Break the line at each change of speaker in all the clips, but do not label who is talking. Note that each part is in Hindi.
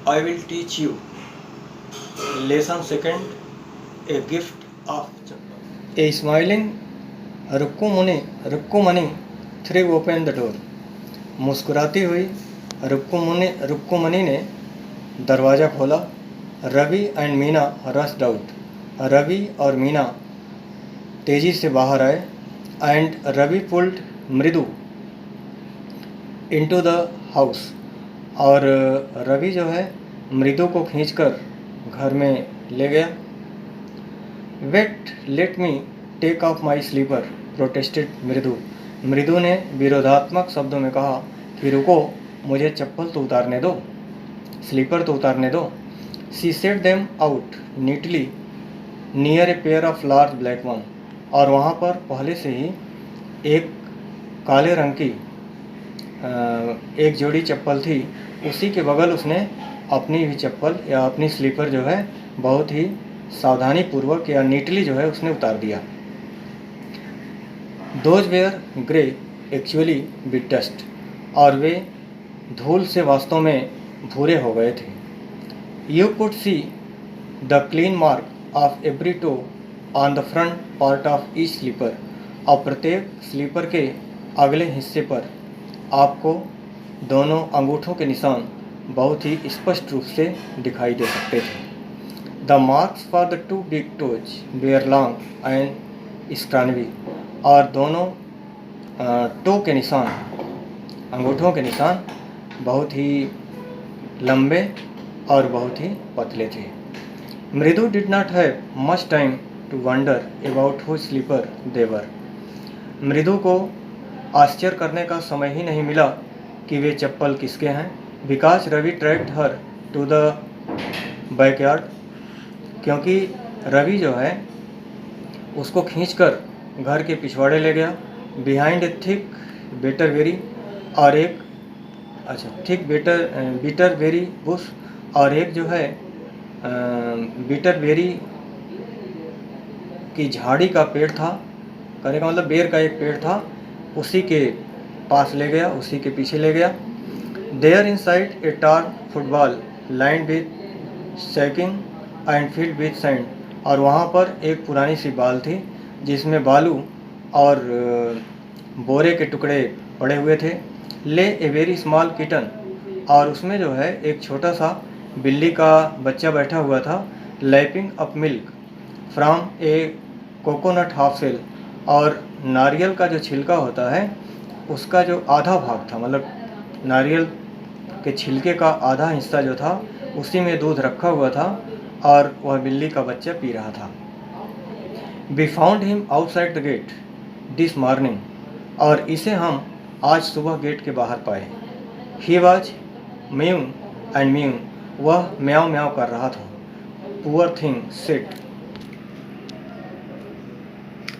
I will teach you. Lesson second, a gift of chappal. A smiling Rukkumani threw open the door. मुस्कुराती हुई रुक्कुमणि ने दरवाज़ा खोला। Ravi and Meena rushed out. Ravi और मीना तेज़ी से बाहर आए। And Ravi pulled Mridu into the house. और रवि जो है मृदु को खींचकर घर में ले गया। Wait let me take off my slipper, protested Mridu. Mridu ने विरोधात्मक शब्दों में कहा कि रुको, मुझे चप्पल तो उतारने दो, स्लीपर तो उतारने दो। She said them out neatly near a pair of large black one. और वहाँ पर पहले से ही एक काले रंग की एक जोड़ी चप्पल थी। उसी के बगल उसने अपनी भी चप्पल या अपनी स्लीपर जो है बहुत ही सावधानी पूर्वक या नीटली जो है उसने उतार दिया। Those were grey actually with dust. और वे धूल से वास्तव में भूरे हो गए थे। You could see the clean mark of every toe on the front part of each slipper. और प्रत्येक स्लीपर के अगले हिस्से पर आपको दोनों अंगूठों के निशान बहुत ही स्पष्ट रूप से दिखाई दे सकते थे। The marks for the two big toes were long and स्ट्रानवी। और दोनों टो के निशान, अंगूठों के निशान बहुत ही लंबे और बहुत ही पतले थे। Mridu did not have much time to wonder about whose slipper they were. Mridu को आश्चर्य करने का समय ही नहीं मिला कि वे चप्पल किसके हैं। Because Ravi tracked her to the backyard. क्योंकि रवि जो है उसको खींचकर घर के पिछवाड़े ले गया। बिहाइंड ए थिक बेटरबेरी और एक थिक बीटरबेरी बुश। और एक जो है बीटरबेरी की झाड़ी का पेड़ था, कहने का मतलब बेर का एक पेड़ था, उसी के पास ले गया, उसी के पीछे ले गया। There inside a tar football lined with sacking and filled with sand. और वहाँ पर एक पुरानी सी बाल थी जिसमें बालू और बोरे के टुकड़े पड़े हुए थे। ले ए वेरी स्मॉल किटन। और उसमें जो है एक छोटा सा बिल्ली का बच्चा बैठा हुआ था। Lapping up milk from a coconut half shell. और नारियल का जो छिलका होता है उसका जो आधा भाग था, मतलब नारियल के छिलके का आधा हिस्सा जो था उसी में दूध रखा हुआ था और वह बिल्ली का बच्चा पी रहा था। We found him outside the gate this morning. और इसे हम आज सुबह गेट के बाहर पाए। He was mew and mew. वह म्याऊ म्याऊ कर रहा था। Poor thing seat.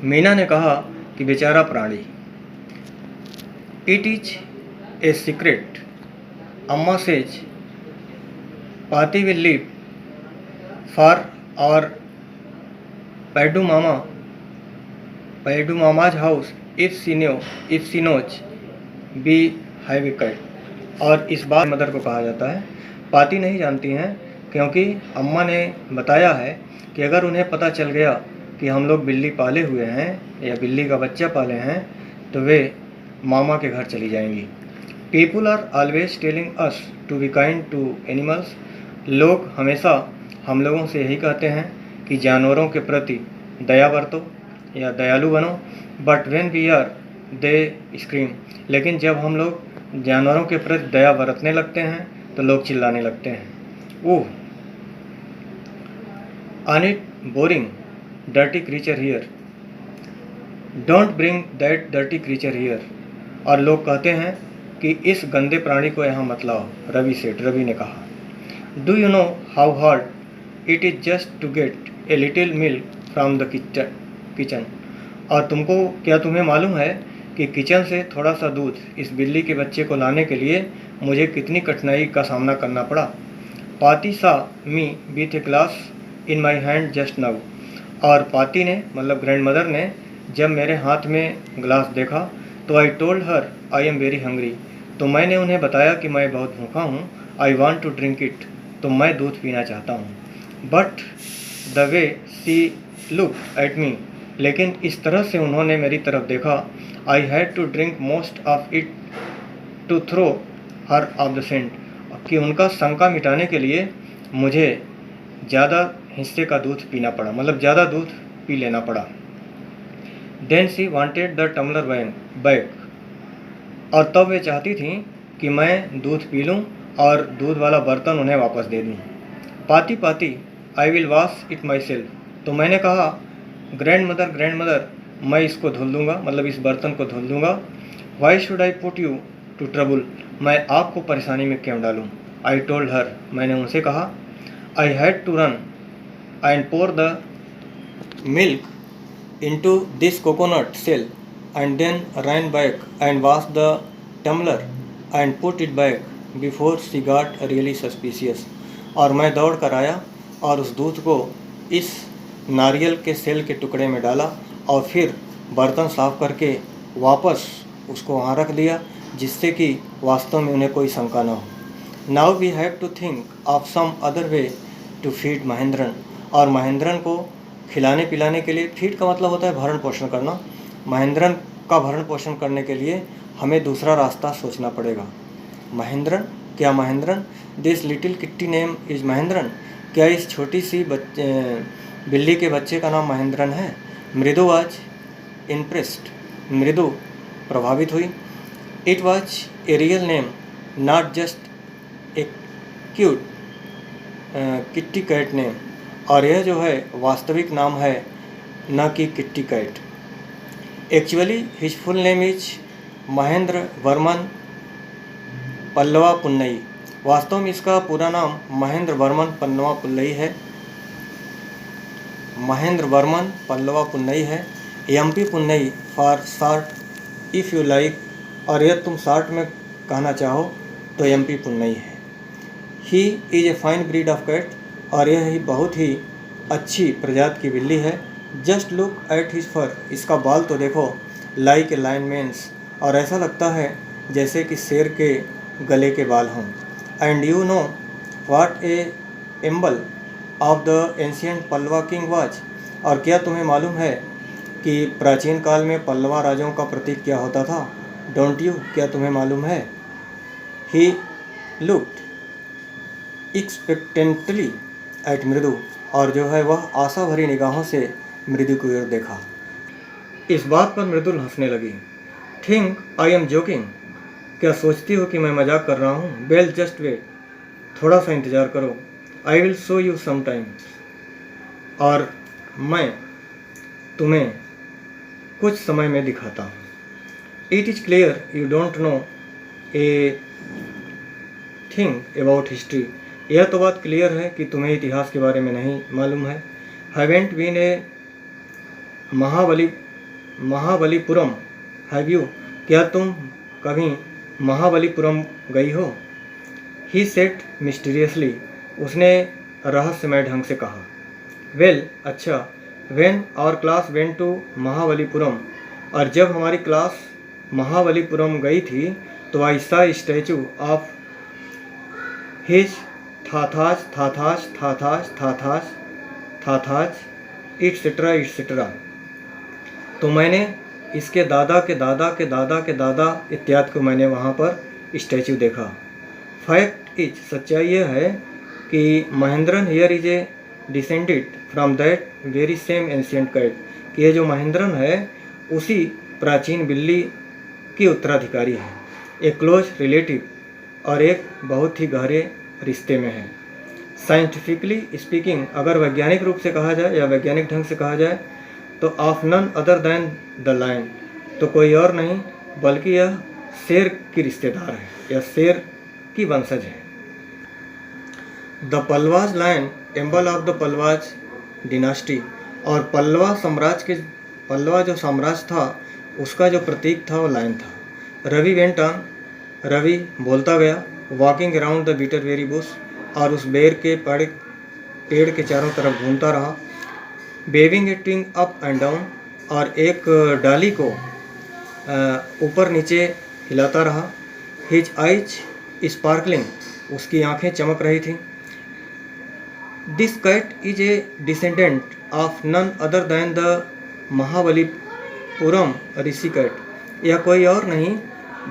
मीना ने कहा कि बेचारा प्राणी। It is a secret. Amma says Paati will leave for our Paddu Mama's house if she knows we have a cat. और इस बात मदर को कहा जाता है। पाती नहीं जानती हैं क्योंकि अम्मा ने बताया है कि अगर उन्हें पता चल गया कि हम लोग बिल्ली पाले हुए हैं या बिल्ली का बच्चा पाले हैं तो वे मामा के घर चली जाएंगी। People are always telling us to be kind to animals. लोग हमेशा हम लोगों से यही कहते हैं कि जानवरों के प्रति दया बरतो या दयालु बनो। But when we are they scream. लेकिन जब हम लोग जानवरों के प्रति दया बरतने लगते हैं तो लोग चिल्लाने लगते हैं। ओह अनिट boring dirty creature here, don't bring that dirty creature here. और लोग कहते हैं कि इस गंदे प्राणी को यहाँ मत लाओ। रवि ने कहा। Do you know how hard it is just to get a little milk from the kitchen. और क्या तुम्हें मालूम है कि किचन से थोड़ा सा दूध इस बिल्ली के बच्चे को लाने के लिए मुझे कितनी कठिनाई का सामना करना पड़ा। पाती सा me with a glass in my hand just now. और पाती ने मतलब ग्रैंड मदर ने जब मेरे हाथ में ग्लास देखा तो I told her I am very hungry. तो मैंने उन्हें बताया कि मैं बहुत भूखा हूँ। I want to drink it. तो मैं दूध पीना चाहता हूँ। But the way she look at me, लेकिन इस तरह से उन्होंने मेरी तरफ देखा, I had to drink most of it to throw her off the scent, कि उनका शंका मिटाने के लिए मुझे ज़्यादा हिस्से का दूध पीना पड़ा, मतलब ज़्यादा दूध पी लेना पड़ा। Then she wanted the tumbler back, और तब वे चाहती थी कि मैं दूध पी लूँ और दूध वाला बर्तन उन्हें वापस दे दूँ। पाती पाती I will wash it my self, तो मैंने कहा ग्रैंड मदर मैं इसको धुल दूँगा, मतलब इस बर्तन को धुल दूँगा। Why should I put you to trouble, मैं आपको परेशानी में क्यों डालूँ। आई टोल्ड हर, मैंने उनसे कहा, I had to run and pour the milk into this coconut shell and then ran back and washed the tumbler and put it back before she got really suspicious, और मैं दौड़ कर आया और उस दूध को इस नारियल के सेल के टुकड़े में डाला और फिर बर्तन साफ करके वापस उसको वहाँ रख दिया, जिससे कि वास्तव में उन्हें कोई शंका न हो। Now we have to think of some other way to feed Mahendran, और महेंद्रन को खिलाने पिलाने के लिए, फीड का मतलब होता है भरण पोषण करना, महेंद्रन का भरण पोषण करने के लिए हमें दूसरा रास्ता सोचना पड़ेगा। महेंद्रन, क्या Mahendran? This little kitty name is Mahendran, क्या इस छोटी सी बिल्ली के बच्चे का नाम महेंद्रन है? मृदु वाज इम्प्रेस्ड, मृदु प्रभावित हुई। It was a real name, not just a cute kitty cat name, और यह जो है वास्तविक नाम है, न कि kitty cat. Actually his full name is Mahendra Varman Pallava Punnai, वास्तव में इसका पूरा नाम महेंद्र वर्मन पल्लवा पुन्नई है, महेंद्र वर्मन पल्लवा पुन्नई है। MP पुन्नई for short if you like, और यह तुम शॉर्ट में कहना चाहो तो एमपी पुन्नई है। He is a fine breed of cat, और यह ही बहुत ही अच्छी प्रजाति की बिल्ली है। जस्ट लुक एट हिज फर, इसका बाल तो देखो, लाइक ए लायन मेंस, और ऐसा लगता है जैसे कि शेर के गले के बाल हों। And you know what A एम्बल of the ancient Pallava king was, और क्या तुम्हें मालूम है कि प्राचीन काल में पल्लवा राजाओं का प्रतीक क्या होता था? डोंट यू, क्या तुम्हें मालूम है? ही लुक्ड एक्सपेक्टेंटली एट मृदु, और जो है वह आशा भरी निगाहों से मृदु की ओर देखा। इस बात पर मृदुल हंसने लगी। थिंक आई एम जोकिंग, क्या सोचती हो कि मैं मजाक कर रहा हूँ? वेल जस्ट वेट, थोड़ा सा इंतज़ार करो। I will show you some time, और मैं तुम्हें कुछ समय में दिखाता हूँ। It is clear you don't know a thing about history, यह तो बात क्लियर है कि तुम्हें इतिहास के बारे में नहीं मालूम है। Haven't been a Mahabalipuram have you, क्या तुम कभी महाबलीपुरम गई हो? ही सेड मिस्टीरियसली, उसने रहस्यमय ढंग से कहा। वेल, अच्छा, when our class went to Mahabalipuram, और जब हमारी क्लास महाबलीपुरम गई थी तो I saw statue of his thatha's thatha's thatha's thatha's thatha's etcetera etcetera, तो मैंने इसके दादा के दादा के दादा के दादा इत्यादि को मैंने वहाँ पर स्टैचू देखा। फैक्ट इज, सच्चाई यह है कि Mahendran here is a descended from that very same ancient cat, कि ये जो महेंद्रन है उसी प्राचीन बिल्ली की उत्तराधिकारी है, ए क्लोज रिलेटिव, और एक बहुत ही गहरे रिश्ते में है। साइंटिफिकली स्पीकिंग, अगर वैज्ञानिक रूप से कहा जाए या वैज्ञानिक ढंग से कहा जाए तो of none other than the lion, तो कोई और नहीं बल्कि यह शेर की रिश्तेदार है या शेर की वंशज है। The Pallavas lion emblem of the Pallavas dynasty, और पल्लवा जो साम्राज्य था उसका जो प्रतीक था वो लायन था। रवि वेंट ऑन, रवि बोलता गया, वॉकिंग अराउंड द बीटरबेरी बुश, और उस बेर के पेड़ के चारों तरफ घूमता रहा। Waving it wing up and down, और एक डाली को ऊपर नीचे हिलाता रहा। हिज आइज स्पार्कलिंग, उसकी आंखें चमक रही थी। This cat is a descendant of none other than the Mahabalipuram rishi cat. यह कोई और नहीं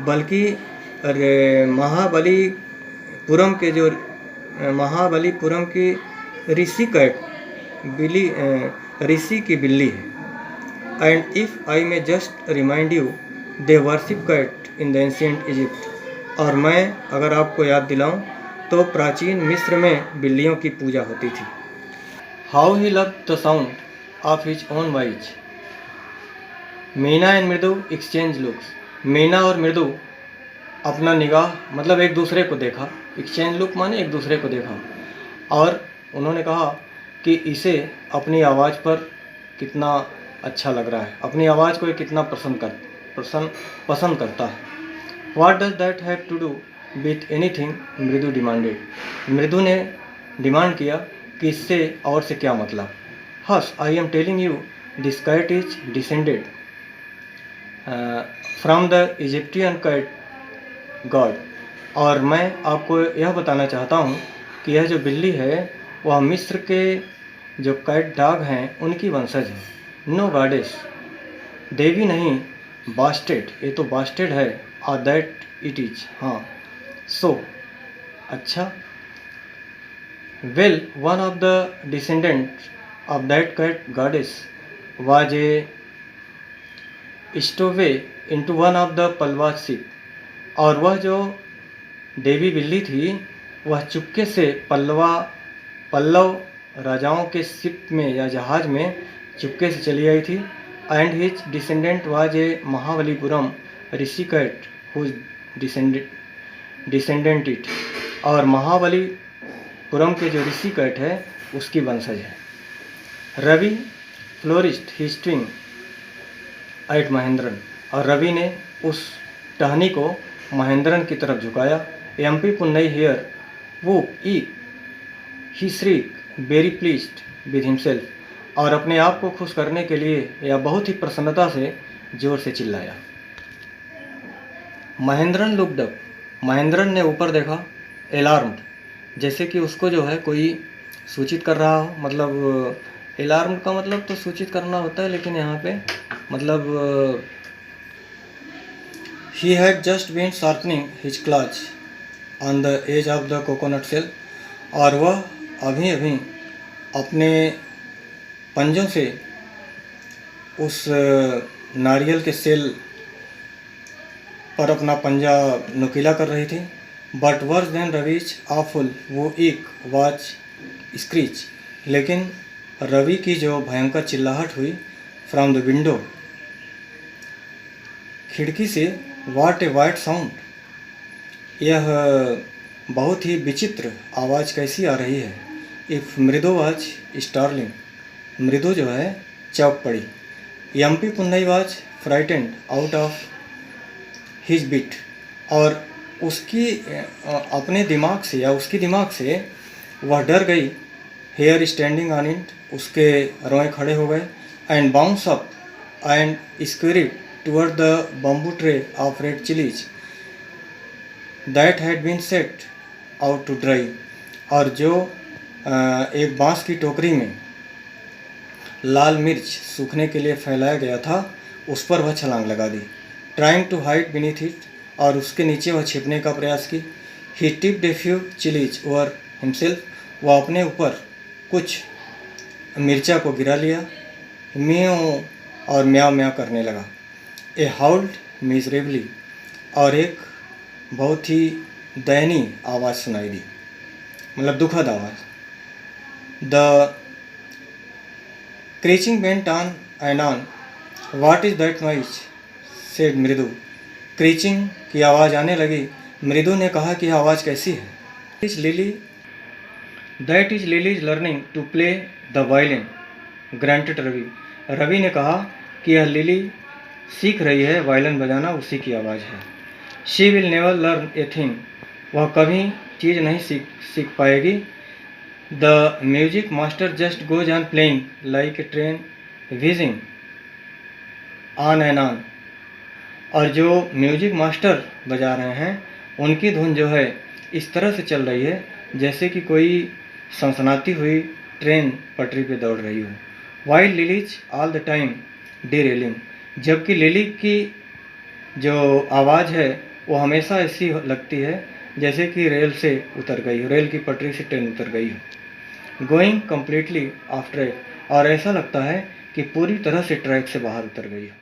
बल्कि महाबलीपुरम की ऋषि कैट ऋषि की बिल्ली है। And if I may just remind you, they worship cat in the ancient Egypt. और मैं अगर आपको याद दिलाऊं तो प्राचीन मिस्र में बिल्लियों की पूजा होती थी। How he love the sound of his own voice. Meena and मृदु एक्सचेंज लुक्स। मीना और मृदु अपना निगाह मतलब एक दूसरे को देखा। एक्सचेंज लुक माने एक दूसरे को देखा और उन्होंने कहा कि इसे अपनी आवाज़ पर कितना अच्छा लग रहा है, अपनी आवाज़ को ये कितना पसंद करता है। What does that have to do with anything? मृदु डिमांडेड। मृदु ने डिमांड किया कि इससे और से क्या मतलब। Hush, I am telling you this cat is descended from the Egyptian cat god. और मैं आपको यह बताना चाहता हूँ कि यह जो बिल्ली है वह मिस्र के जो कैट डॉग हैं उनकी वंशज है। नो गॉडेस, देवी नहीं, बास्टेड, ये तो बास्टेड है। और दैट इट इज, हाँ। सो अच्छा, well one of the descendant of that cat goddess was a stowaway into one of the Pallava's ship. और वह जो देवी बिल्ली थी वह चुपके से पल्लव राजाओं के शिप में या जहाज में चुपके से चली आई थी। And his descendant was a Mahabalipuram rishi cat whose descendant it. और महाबलीपुरम के जो ऋषि कैट है उसकी वंशज है। Ravi flourished his twig at Mahendran. और रवि ने उस टहनी को महेंद्रन की तरफ झुकाया। एम्पी पुन्नई हियर वो ही श्रीक वेरी प्लीज्ड विद हिमसेल्फ। और अपने आप को खुश करने के लिए या बहुत ही प्रसन्नता से जोर से चिल्लाया। Mahendran looked up. महेंद्रन ने ऊपर देखा। अलार्म्ड, जैसे कि उसको जो है कोई सूचित कर रहा हो। मतलब अलार्म्ड का मतलब तो सूचित करना होता है, लेकिन यहाँ पे मतलब he had just been sharpening his clutch on the edge of the coconut shell. और वह अभी अभी अपने पंजों से उस नारियल के सेल पर अपना पंजा नुकीला कर रही थी। But worse than Ravi's awful वो एक वाच स्क्रीच। लेकिन रवि की जो भयंकर चिल्लाहट हुई फ्रॉम द विंडो, खिड़की से, वाट ए वाइट साउंड, यह बहुत ही विचित्र आवाज़ कैसी आ रही है। इफ़ मृदु वाज स्टार्लिंग, मृदु जो है चौंक पड़ी। यम्पी Punnai was frightened out of his बिट। और उसकी अपने दिमाग से या उसकी दिमाग से वह डर गई। हेयर स्टैंडिंग ऑन इट, उसके रोए खड़े हो गए। And bounce up and scurried toward the bamboo tray of red chillies that had been set out to dry. और जो एक बांस की टोकरी में लाल मिर्च सूखने के लिए फैलाया गया था उस पर वह छलांग लगा दी। Trying to hide beneath it, और उसके नीचे वह छिपने का प्रयास की। He tipped a few chillies over himself, वह अपने ऊपर कुछ मिर्चा को गिरा लिया। म्याऊं और म्याओ म्याओ करने लगा। ए हाउल्ड मिजरेबली, और एक बहुत ही दयनीय आवाज़ सुनाई दी, मतलब दुखद आवाज़। The screeching went on and on. What is that noise said Mridu. Screeching की आवाज़ आने लगी। मृदु ने कहा कि यह आवाज़ कैसी है। Is Lily, that is Lily is learning to play the violin, granted Ravi. Ravi ने कहा कि यह लिली सीख रही है वायलिन बजाना, उसी की आवाज़ है। She will never learn a thing, वह कभी चीज़ नहीं सीख पाएगी। The music master just goes on playing like a train wheezing on and on. और जो म्यूजिक मास्टर बजा रहे हैं उनकी धुन जो है इस तरह से चल रही है जैसे कि कोई सनसनाती हुई ट्रेन पटरी पे दौड़ रही हो। While lilies all the time derailing, जबकि लिली की जो आवाज़ है वो हमेशा ऐसी लगती है जैसे कि रेल से उतर गई हो, रेल की पटरी से ट्रेन उतर गई हो। गोइंग कम्प्लीटली ऑफ ट्रैक, और ऐसा लगता है कि पूरी तरह से ट्रैक से बाहर उतर गई हो।